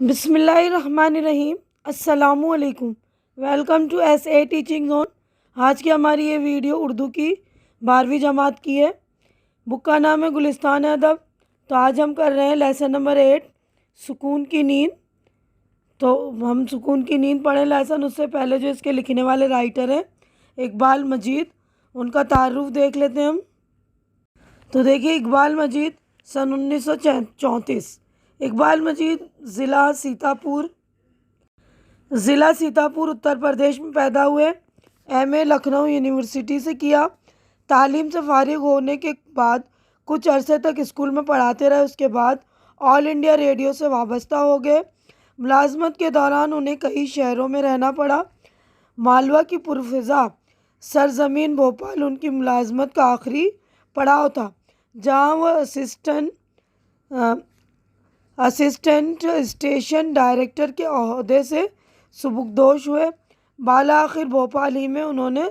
بسم اللہ الرحمن الرحیم۔ السلام علیکم۔ Welcome to S A teaching zone. آج کی ہماری یہ ویڈیو اردو کی 12ویں جماعت کی ہے۔ بک کا نام ہے گلستان ادب۔ تو آج ہم کر رہے ہیں لیسن نمبر 8 سکون کی نیند۔ تو ہم سکون کی نیند پڑھیں لیسن، اس سے پہلے جو اس کے لکھنے والے رائٹر ہیں اقبال مجید، ان کا تعارف دیکھ لیتے ہیں ہم۔ تو دیکھیے اقبال مجید سن 1934۔ اقبال مجید ضلع سیتاپور اتر پردیش میں پیدا ہوئے۔ ایم اے لکھنؤ یونیورسٹی سے کیا۔ تعلیم سے فارغ ہونے کے بعد کچھ عرصے تک اسکول میں پڑھاتے رہے۔ اس کے بعد آل انڈیا ریڈیو سے وابستہ ہو گئے۔ ملازمت کے دوران انہیں کئی شہروں میں رہنا پڑا۔ مالوہ کی پرفضا سرزمین بھوپال ان کی ملازمت کا آخری پڑاؤ تھا، جہاں وہ اسسٹنٹ اسٹیشن ڈائریکٹر کے عہدے سے سبکدوش ہوئے۔ بالآخر بھوپال ہی میں انہوں نے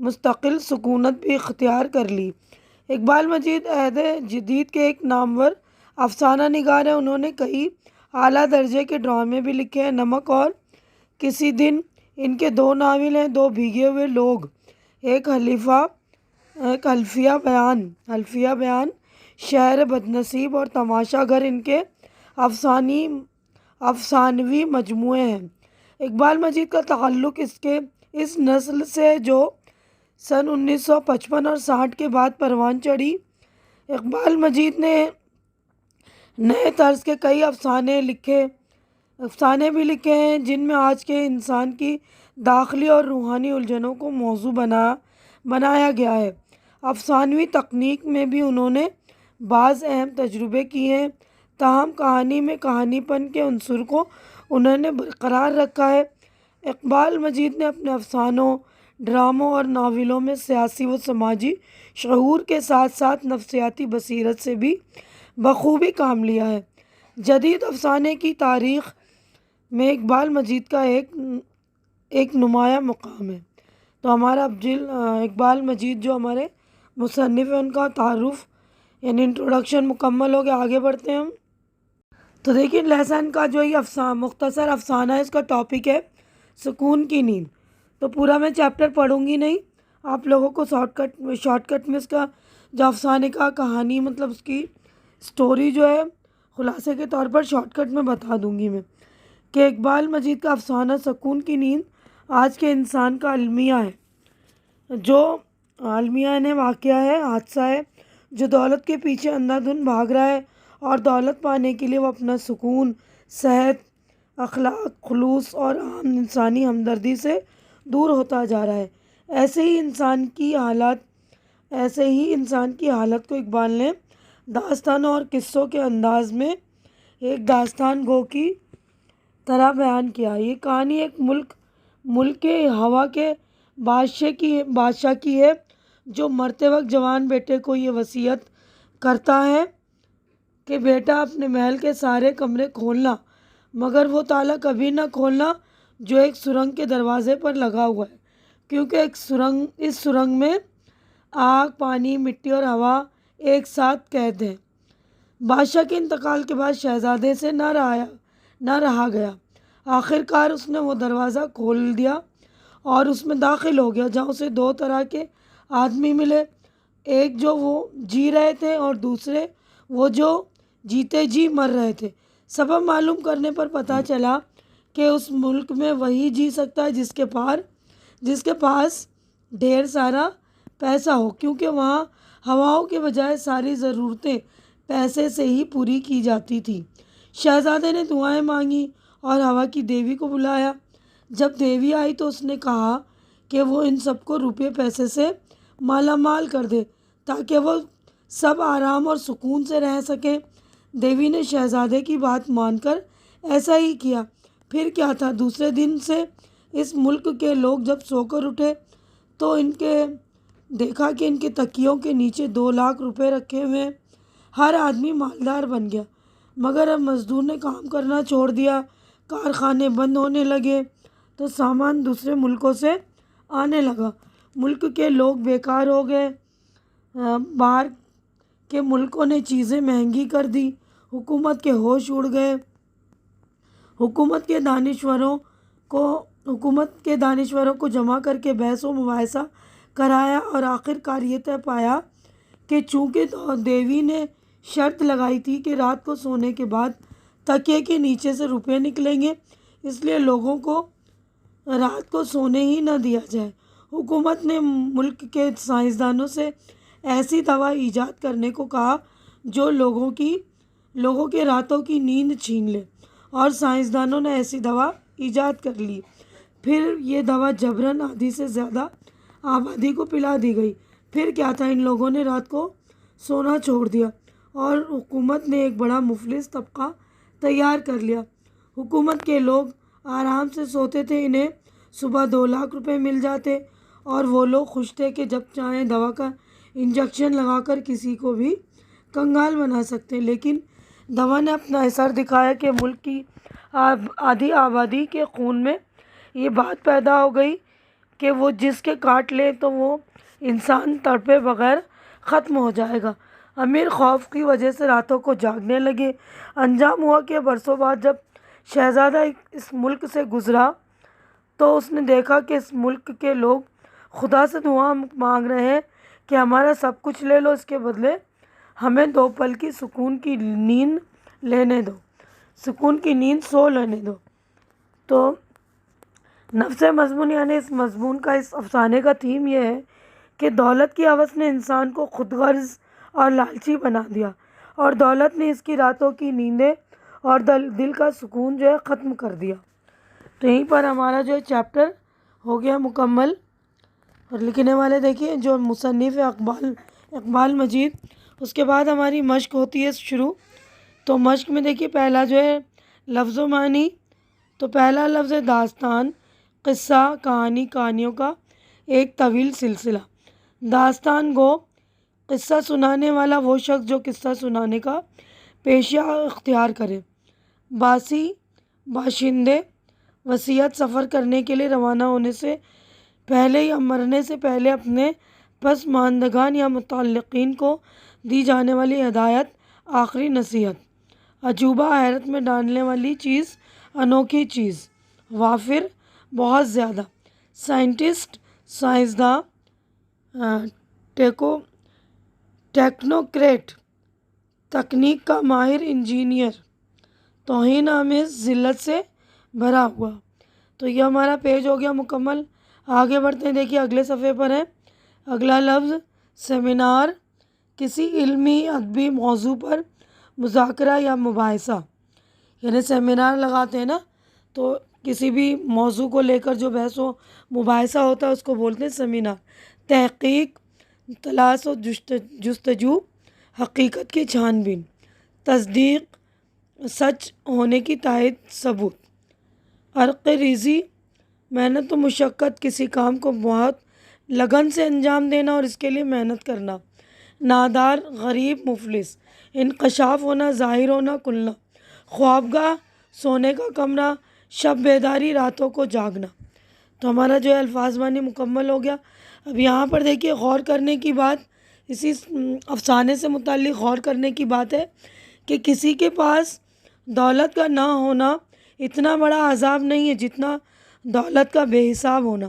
مستقل سکونت بھی اختیار کر لی۔ اقبال مجید عہد جدید کے ایک نامور افسانہ نگار ہیں۔ انہوں نے کئی اعلیٰ درجے کے ڈرامے بھی لکھے ہیں۔ نمک اور کسی دن ان کے 2 ناول ہیں۔ 2 بھیگے ہوئے لوگ، ایک حلفیہ بیان، شہر بدنصیب اور تماشا گھر ان کے افسانوی مجموعے ہیں۔ اقبال مجید کا تعلق اس نسل سے جو سن 1955 اور 60 کے بعد پروان چڑھی۔ اقبال مجید نے نئے طرز کے کئی افسانے بھی لکھے ہیں، جن میں آج کے انسان کی داخلی اور روحانی الجھنوں کو موضوع بنایا گیا ہے۔ افسانوی تکنیک میں بھی انہوں نے بعض اہم تجربے کیے ہیں، تاہم کہانی میں کہانی پن کے عنصر کو انہوں نے برقرار رکھا ہے۔ اقبال مجید نے اپنے افسانوں، ڈراموں اور ناولوں میں سیاسی و سماجی شعور کے ساتھ ساتھ نفسیاتی بصیرت سے بھی بخوبی کام لیا ہے۔ جدید افسانے کی تاریخ میں اقبال مجید کا ایک نمایاں مقام ہے۔ تو ہمارا اقبال مجید جو ہمارے مصنف ہیں ان کا تعارف یعنی انٹروڈکشن مکمل ہو گیا۔ آگے بڑھتے ہیں ہم۔ تو دیکھیے لیسن کا جو یہ مختصر افسانہ ہے، اس کا ٹاپک ہے سکون کی نیند۔ تو پورا میں چیپٹر پڑھوں گی نہیں، آپ لوگوں کو شارٹ کٹ میں اس کا جو افسانے کا کہانی مطلب اس کی سٹوری جو ہے خلاصے کے طور پر شارٹ کٹ میں بتا دوں گی میں کہ اقبال مجید کا افسانہ سکون کی نیند آج کے انسان کا المیہ ہے، جو المیہ واقعہ ہے، حادثہ ہے، جو دولت کے پیچھے اندھا دھند بھاگ رہا ہے اور دولت پانے کے لیے وہ اپنا سکون، صحت، اخلاق، خلوص اور عام انسانی ہمدردی سے دور ہوتا جا رہا ہے۔ ایسے ہی انسان کی حالت کو اقبال نے داستانوں اور قصوں کے انداز میں ایک داستان گو کی طرح بیان کیا۔ یہ کہانی ایک ملک کے ہوا کے بادشاہ کی ہے، جو مرتے وقت جوان بیٹے کو یہ وصیت کرتا ہے کہ بیٹا اپنے محل کے سارے کمرے کھولنا، مگر وہ تالا کبھی نہ کھولنا جو ایک سرنگ کے دروازے پر لگا ہوا ہے، کیونکہ اس سرنگ میں آگ، پانی، مٹی اور ہوا ایک ساتھ قید ہیں۔ بادشاہ کے انتقال کے بعد شہزادے سے نہ رہا گیا۔ آخر کار اس نے وہ دروازہ کھول دیا اور اس میں داخل ہو گیا، جہاں اسے 2 طرح کے آدمی ملے، ایک جو وہ جی رہے تھے اور دوسرے وہ جو جیتے جی مر رہے تھے۔ سبب معلوم کرنے پر پتہ چلا کہ اس ملک میں وہی جی سکتا ہے جس کے پاس ڈھیر سارا پیسہ ہو، کیونکہ وہاں ہواؤں کے بجائے ساری ضرورتیں پیسے سے ہی پوری کی جاتی تھی۔ شہزادے نے دعائیں مانگی اور ہوا کی دیوی کو بلایا۔ جب دیوی آئی تو اس نے کہا کہ وہ ان سب کو روپے پیسے سے مالا مال کر دے تاکہ وہ سب آرام اور سکون سے رہ سکیں۔ دیوی نے شہزادے کی بات مان کر ایسا ہی کیا۔ پھر کیا تھا، دوسرے دن سے اس ملک کے لوگ جب سو کر اٹھے تو دیکھا کہ ان کے تکیوں کے نیچے 2 لاکھ روپے رکھے ہوئے ہیں۔ ہر آدمی مالدار بن گیا، مگر اب مزدور نے کام کرنا چھوڑ دیا، کارخانے بند ہونے لگے تو سامان دوسرے ملکوں سے آنے لگا۔ ملک کے لوگ بیکار ہو گئے، باہر کے ملکوں نے چیزیں مہنگی کر دی، حکومت کے ہوش اڑ گئے، حکومت کے دانشوروں کو جمع کر کے بحث و مباحثہ کرایا اور آخر کار یہ طے پایا کہ چونکہ دیوی نے شرط لگائی تھی کہ رات کو سونے کے بعد تکیے کے نیچے سے روپے نکلیں گے، اس لیے لوگوں کو رات کو سونے ہی نہ دیا جائے۔ حکومت نے ملک کے سائنسدانوں سے ایسی دوا ایجاد کرنے کو کہا جو لوگوں کے راتوں کی نیند چھین لے، اور سائنسدانوں نے ایسی دوا ایجاد کر لی۔ پھر یہ دوا جبراً آدھی سے زیادہ آبادی کو پلا دی گئی۔ پھر کیا تھا، ان لوگوں نے رات کو سونا چھوڑ دیا اور حکومت نے ایک بڑا مفلس طبقہ تیار کر لیا۔ حکومت کے لوگ آرام سے سوتے تھے، انہیں صبح 2 لاکھ روپے مل جاتے، اور وہ لوگ خوش تھے کہ جب چاہیں دوا کا انجیکشن لگا کر کسی کو بھی کنگال بنا سکتے۔ لیکن دوا نے اپنا اثر دکھایا کہ ملک کی آدھی آبادی کے خون میں یہ بات پیدا ہو گئی کہ وہ جس کے کاٹ لے تو وہ انسان تڑپے بغیر ختم ہو جائے گا۔ امیر خوف کی وجہ سے راتوں کو جاگنے لگے۔ انجام ہوا کہ برسوں بعد جب شہزادہ اس ملک سے گزرا تو اس نے دیکھا کہ اس ملک کے لوگ خدا سے دعا مانگ رہے ہیں کہ ہمارا سب کچھ لے لو، اس کے بدلے ہمیں 2 پل کی سکون کی نیند لینے دو، سکون کی نیند سو لینے دو۔ تو نفس مضمون یعنی اس مضمون کا، اس افسانے کا تھیم یہ ہے کہ دولت کی ہوس نے انسان کو خود غرض اور لالچی بنا دیا، اور دولت نے اس کی راتوں کی نیندیں اور دل کا سکون جو ہے ختم کر دیا۔ تو یہیں پر ہمارا جو چیپٹر ہو گیا مکمل۔ اور لکھنے والے دیکھیے جو مصنف اقبال مجید۔ اس کے بعد ہماری مشق ہوتی ہے شروع۔ تو مشق میں دیکھیے پہلا جو ہے لفظ و معنی۔ تو پہلا لفظ ہے داستان، قصہ، کہانی، کہانیوں کا ایک طویل سلسلہ۔ داستان گو، قصہ سنانے والا وہ شخص جو قصہ سنانے کا پیشہ اختیار کرے۔ باسی، باشندے، وصیت، سفر کرنے کے لیے روانہ ہونے سے پہلے یا مرنے سے پہلے اپنے پسماندگان یا متعلقین کو دی جانے والی ہدایت، آخری نصیحت۔ عجوبہ، حیرت میں ڈالنے والی چیز، انوکھی چیز۔ وافر، بہت زیادہ۔ سائنٹسٹ، سائنسداں۔ ٹیکنوکریٹ، تکنیک کا ماہر، انجینئر۔ توہین آمیز، ذلت سے بھرا ہوا۔ تو یہ ہمارا پیج ہو گیا مکمل۔ آگے بڑھتے ہیں، دیکھیے اگلے صفحے پر ہے اگلا لفظ سیمینار، کسی علمی ادبی موضوع پر مذاکرہ یا مباحثہ۔ یعنی سیمینار لگاتے ہیں نا، تو کسی بھی موضوع کو لے کر جو بحث و مباحثہ ہوتا ہے اس کو بولتے ہیں سیمینار۔ تحقیق، تلاش و جستجو، حقیقت کی چھان بین۔ تصدیق، سچ ہونے کی تائید، ثبوت۔ عرق ریزی، محنت و مشقت، کسی کام کو بہت لگن سے انجام دینا اور اس کے لیے محنت کرنا۔ نادار، غریب، مفلس۔ انکشاف ہونا، ظاہر ہونا، کھلنا۔ خوابگاہ، سونے کا کمرہ، شب بیداری، راتوں کو جاگنا۔ تو ہمارا جو ہے الفاظ معنی مکمل ہو گیا۔ اب یہاں پر دیکھیے غور کرنے کی بات، اسی افسانے سے متعلق غور کرنے کی بات ہے کہ کسی کے پاس دولت کا نہ ہونا اتنا بڑا عذاب نہیں ہے جتنا دولت کا بے حساب ہونا۔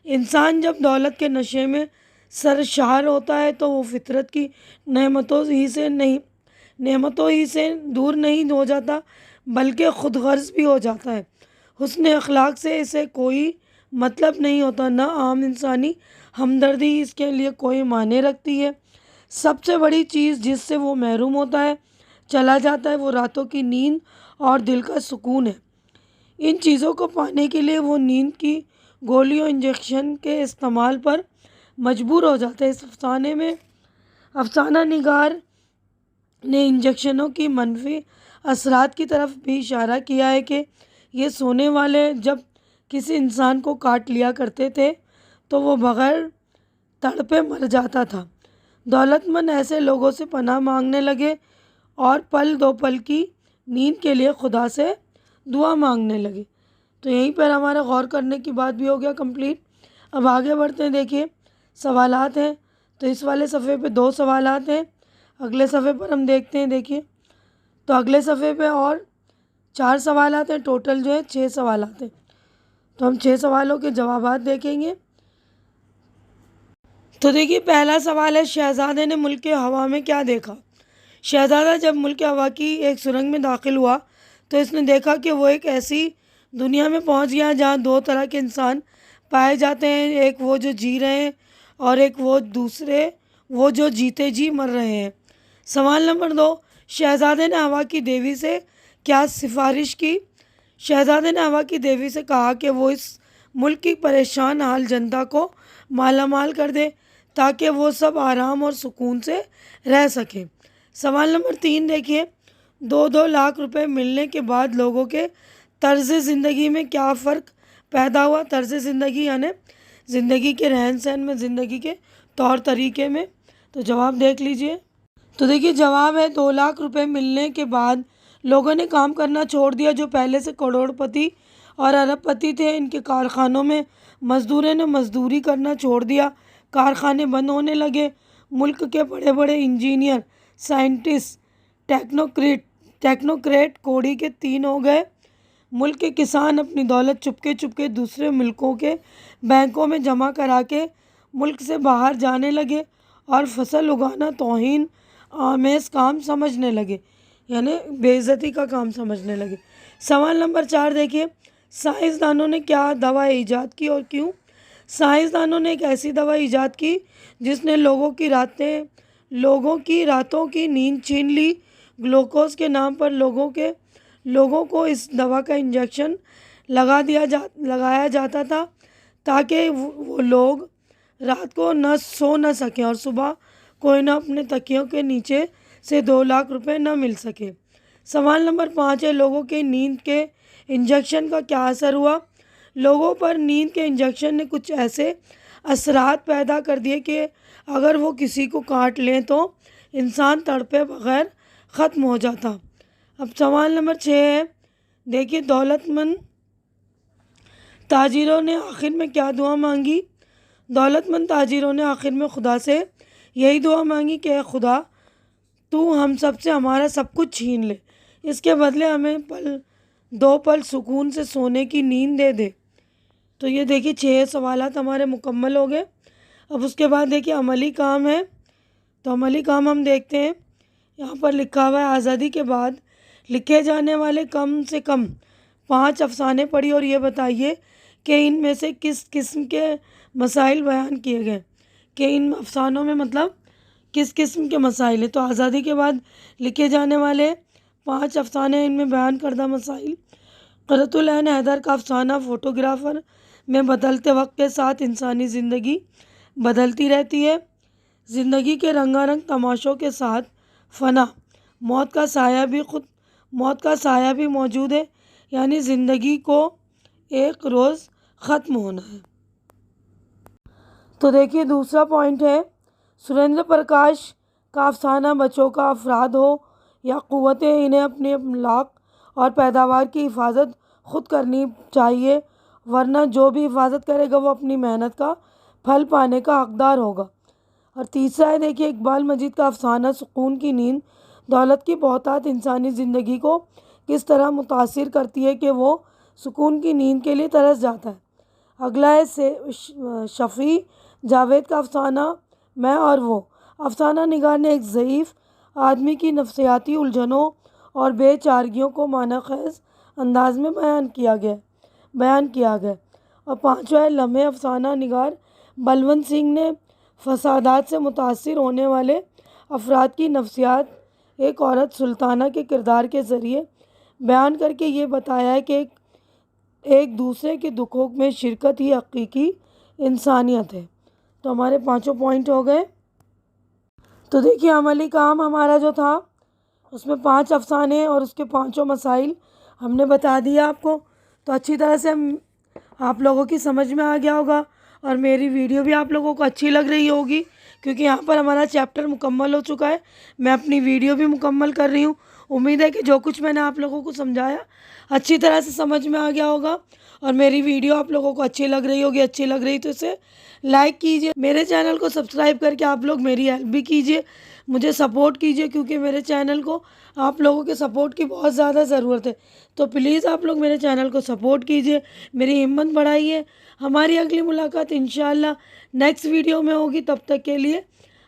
انسان جب دولت کے نشے میں سرشار ہوتا ہے تو وہ فطرت کی نعمتوں ہی سے دور نہیں ہو جاتا بلکہ خود غرض بھی ہو جاتا ہے۔ حسن اخلاق سے اسے کوئی مطلب نہیں ہوتا، نہ عام انسانی ہمدردی اس کے لیے کوئی معنی رکھتی ہے۔ سب سے بڑی چیز جس سے وہ محروم ہوتا ہے، چلا جاتا ہے، وہ راتوں کی نیند اور دل کا سکون ہے۔ ان چیزوں کو پانے کے لیے وہ نیند کی گولیوں، انجیکشن کے استعمال پر مجبور ہو جاتا ہے۔ اس افسانے میں افسانہ نگار نے انجیکشنوں کی منفی اثرات کی طرف بھی اشارہ کیا ہے کہ یہ سونے والے جب کسی انسان کو کاٹ لیا کرتے تھے تو وہ بغیر تڑپے مر جاتا تھا۔ دولت مند ایسے لوگوں سے پناہ مانگنے لگے اور 2 پل کی نیند کے لیے خدا سے دعا مانگنے لگے۔ تو یہیں پر ہمارا غور کرنے کی بات بھی ہو گیا کمپلیٹ۔ اب آگے بڑھتے ہیں، دیکھیے سوالات ہیں۔ تو اس والے صفحے پہ 2 سوالات ہیں، اگلے صفحے پر ہم دیکھتے ہیں۔ دیکھیے تو اگلے صفحے پہ اور 4 سوالات ہیں، ٹوٹل جو ہے 6 سوالات ہیں، تو ہم 6 سوالوں کے جوابات دیکھیں گے۔ تو دیکھیے پہلا سوال ہے، شہزادے نے ملک ہوا میں کیا دیکھا؟ شہزادہ جب ملک ہوا کی ایک سرنگ میں داخل ہوا تو اس نے دیکھا کہ وہ ایک ایسی دنیا میں پہنچ گیا جہاں 2 طرح کے انسان پائے جاتے ہیں، ایک وہ جو جی رہے ہیں اور ایک وہ دوسرے وہ جو جیتے جی مر رہے ہیں۔ سوال نمبر 2، شہزادے نے ہوا کی دیوی سے کیا سفارش کی؟ شہزادے نے ہوا کی دیوی سے کہا کہ وہ اس ملک کی پریشان حال جنتا کو مالا مال کر دے تاکہ وہ سب آرام اور سکون سے رہ سکیں۔ سوال نمبر 3 دیکھیے، 2 لاکھ روپے ملنے کے بعد لوگوں کے طرز زندگی میں کیا فرق پیدا ہوا؟ طرز زندگی یعنی زندگی کے رہن سہن میں، زندگی کے طور طریقے میں۔ تو جواب دیکھ لیجئے۔ تو دیکھیے جواب ہے 2 لاکھ روپے ملنے کے بعد لوگوں نے کام کرنا چھوڑ دیا۔ جو پہلے سے کروڑ پتی اور ارب پتی تھے، ان کے کارخانوں میں مزدوروں نے مزدوری کرنا چھوڑ دیا، کارخانے بند ہونے لگے۔ ملک کے بڑے بڑے انجینئر، سائنٹسٹ، ٹیکنوکریٹ کوڑی کے 3 ہو گئے۔ ملک کے کسان اپنی دولت چپکے چپکے دوسرے ملکوں کے بینکوں میں جمع کرا کے ملک سے باہر جانے لگے اور فصل اگانا توہین آمیز کام سمجھنے لگے، یعنی بے عزتی کا کام سمجھنے لگے۔ سوال نمبر 4 دیکھیے، سائنسدانوں نے کیا دوا ایجاد کی اور کیوں؟ سائنسدانوں نے ایک ایسی دوا ایجاد کی جس نے لوگوں کی راتوں کی نیند چھین لی۔ گلوکوز کے نام پر لوگوں کو اس دوا کا انجیکشن لگایا جاتا تھا تاکہ وہ لوگ رات کو سو نہ سکیں اور صبح کوئی نہ اپنے تکیوں کے نیچے سے 2 لاکھ روپے نہ مل سکے۔ سوال نمبر 5 ہے، لوگوں کے نیند کے انجیکشن کا کیا اثر ہوا؟ لوگوں پر نیند کے انجیکشن نے کچھ ایسے اثرات پیدا کر دیے کہ اگر وہ کسی کو کاٹ لیں تو انسان تڑپے بغیر ختم ہو جاتا۔ اب سوال نمبر 6 ہے، دیکھیے دولت مند تاجروں نے آخر میں کیا دعا مانگی؟ دولت مند تاجروں نے آخر میں خدا سے یہی دعا مانگی کہ اے خدا، تو ہم سب سے ہمارا سب کچھ چھین لے، اس کے بدلے ہمیں 2 پل سکون سے سونے کی نیند دے دے۔ تو یہ دیکھیے 6 سوالات ہمارے مکمل ہو گئے۔ اب اس کے بعد دیکھیے عملی کام ہے، تو عملی کام ہم دیکھتے ہیں۔ یہاں پر لکھا ہوا ہے، آزادی کے بعد لکھے جانے والے کم سے کم 5 افسانے پڑھی اور یہ بتائیے کہ ان میں سے کس قسم کے مسائل بیان کیے گئے، کہ ان افسانوں میں مطلب کس قسم کے مسائل ہیں۔ تو آزادی کے بعد لکھے جانے والے 5 افسانے، ان میں بیان کردہ مسائل: قرۃ العین حیدر کا افسانہ، فوٹوگرافر میں بدلتے وقت کے ساتھ انسانی زندگی بدلتی رہتی ہے، زندگی کے رنگا رنگ تماشوں کے ساتھ فنا، موت کا سایہ بھی موجود ہے، یعنی زندگی کو ایک روز ختم ہونا ہے۔ تو دیکھیے دوسرا پوائنٹ ہے، سریندر پرکاش کا افسانہ، بچوں کا افراد ہو یا قوتیں، انہیں اپنی املاک اور پیداوار کی حفاظت خود کرنی چاہیے، ورنہ جو بھی حفاظت کرے گا وہ اپنی محنت کا پھل پانے کا حقدار ہوگا۔ اور تیسرا ہے دیکھیے اقبال مجید کا افسانہ، سکون کی نیند، دولت کی بہتات انسانی زندگی کو کس طرح متاثر کرتی ہے کہ وہ سکون کی نیند کے لیے ترس جاتا ہے۔ اگلا ہے شفیع جاوید کا افسانہ، میں اور وہ۔ افسانہ نگار نے ایک ضعیف آدمی کی نفسیاتی الجھنوں اور بے چارگیوں کو معنی خیز انداز میں بیان کیا گیا۔ اور پانچواں ہے لمحے، افسانہ نگار بلونت سنگھ نے فسادات سے متاثر ہونے والے افراد کی نفسیات ایک عورت سلطانہ کے کردار کے ذریعے بیان کر کے یہ بتایا ہے کہ ایک دوسرے کے دکھوں میں شرکت ہی حقیقی انسانیت ہے۔ تو ہمارے 5 پوائنٹ ہو گئے۔ تو دیکھیے عملی کام ہمارا جو تھا اس میں 5 افسانے اور اس کے 5 مسائل ہم نے بتا دیا آپ کو، تو اچھی طرح سے آپ لوگوں کی سمجھ میں آ گیا ہوگا اور میری ویڈیو بھی آپ لوگوں کو اچھی لگ رہی ہوگی، کیونکہ یہاں پر ہمارا چیپٹر مکمل ہو چکا ہے، میں اپنی ویڈیو بھی مکمل کر رہی ہوں۔ امید ہے کہ جو کچھ میں نے آپ لوگوں کو سمجھایا اچھی طرح سے سمجھ میں آ گیا ہوگا اور میری ویڈیو آپ لوگوں کو اچھی لگ رہی ہوگی۔ اچھی لگ رہی تو اسے لائک کیجئے، میرے چینل کو سبسکرائب کر کے آپ لوگ میری ہیلپ بھی کیجئے، مجھے سپورٹ کیجیے، کیونکہ میرے چینل کو آپ لوگوں کے سپورٹ کی بہت زیادہ ضرورت ہے. تو پلیز آپ لوگ میرے چینل کو سپورٹ کیجیے، میری ہمت بڑھائیے. ہماری اگلی ملاقات انشاءاللہ نیکسٹ ویڈیو میں ہوگی. تب تک کے لیے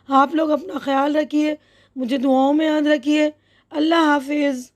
آپ لوگ اپنا خیال رکھیے، مجھے دعاؤں میں یاد رکھیے. اللہ حافظ.